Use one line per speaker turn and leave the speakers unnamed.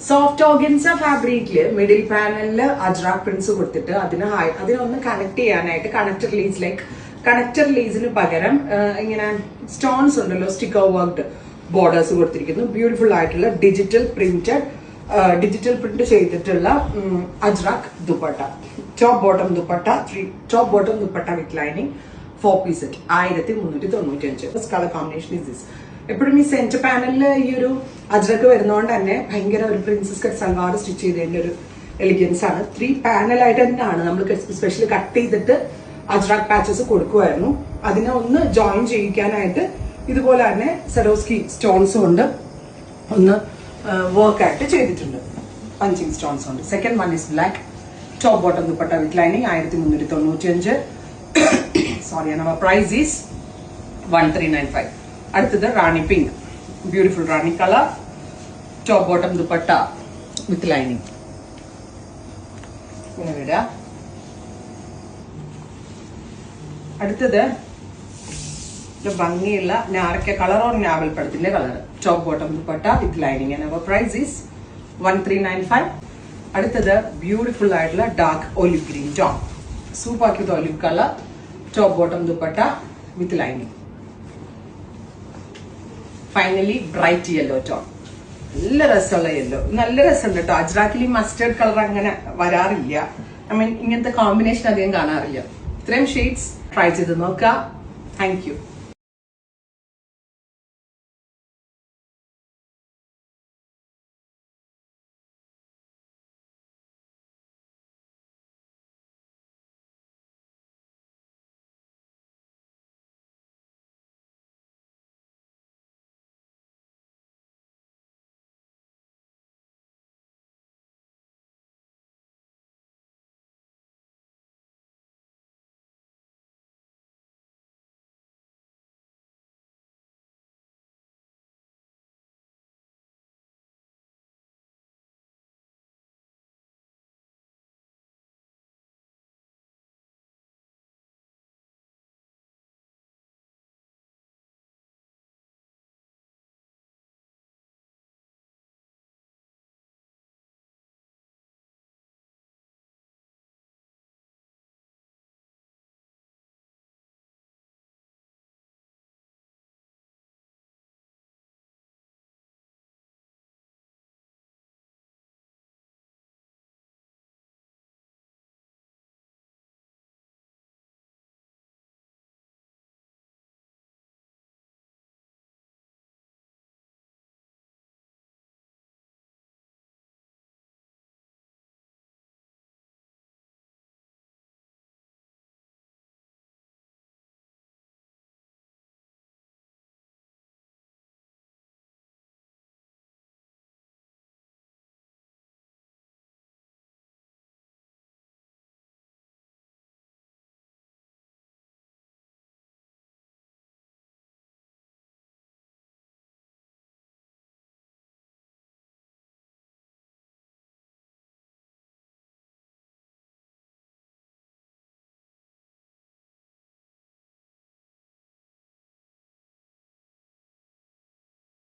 Soft organza ഫാബ്രിക്കില് middle പാനലില് Ajrak prints കൊടുത്തിട്ട് അതിനൊന്ന് connect ചെയ്യാനായിട്ട് കണക്ടർ ലീസിന് പകരം ഇങ്ങനെ സ്റ്റോൺസ് ഉണ്ടല്ലോ, സ്റ്റിക്കർ വർക്ക്ഡ് ബോർഡേഴ്സ് കൊടുത്തിരിക്കുന്നു. ബ്യൂട്ടിഫുൾ ആയിട്ടുള്ള ഡിജിറ്റൽ പ്രിന്റ് ചെയ്തിട്ടുള്ള Ajrak dupatta, top bottom dupatta with lining 4 piece set 1395. Colour combination is this. എപ്പോഴും ഈ സെന്റർ പാനലില് ഈ ഒരു അജ്രക്ക് വരുന്നതുകൊണ്ട് തന്നെ ഭയങ്കര ഒരു പ്രിൻസസ് കട്ട് സൽവാർ സ്റ്റിച്ച് ചെയ്തതിന്റെ ഒരു എലിഗൻസ് ആണ്. 3 പാനലായിട്ട് തന്നെയാണ് നമ്മൾ സ്പെഷ്യലി കട്ട് ചെയ്തിട്ട് അജ്രാക് പാച്ചസ് കൊടുക്കുമായിരുന്നു. അതിനെ ഒന്ന് ജോയിൻ ചെയ്യിക്കാനായിട്ട് ഇതുപോലെ തന്നെ സെറോസ്കി സ്റ്റോൺസ് കൊണ്ട് ഒന്ന് വർക്ക് ആയിട്ട് ചെയ്തിട്ടുണ്ട്. പഞ്ചിങ് സ്റ്റോൺസ് ഉണ്ട്. Second one is black top bottom dupatta with lining 1395. Sorry, our price is 1395. അടുത്തത് rani pink, beautiful rani colour, top bottom dupatta with lining. ഇങ്ങനെ വരാം. അടുത്തത് ഭംഗിയുള്ള ഞാറക്ക കളർ ഓർ ഞാവൽ പഴത്തിന്റെ colour, top bottom dupatta with lining. And our price is 1395. അടുത്തത് ബ്യൂട്ടിഫുൾ ആയിട്ടുള്ള dark olive green top, super ആക്കിയത് olive colour, top bottom dupatta with lining. Finally bright yellow tone, നല്ല രസമുള്ള യെല്ലോ, നല്ല രസമുണ്ട് കേട്ടോ. അജ്രാക്കിൽ മസ്റ്റേർഡ് കളർ അങ്ങനെ വരാറില്ല. ഇങ്ങനത്തെ കോമ്പിനേഷൻ അധികം കാണാറില്ല. ഇത്രയും ഷെയ്ഡ്സ് ട്രൈ ചെയ്ത് നോക്കുക. Thank you.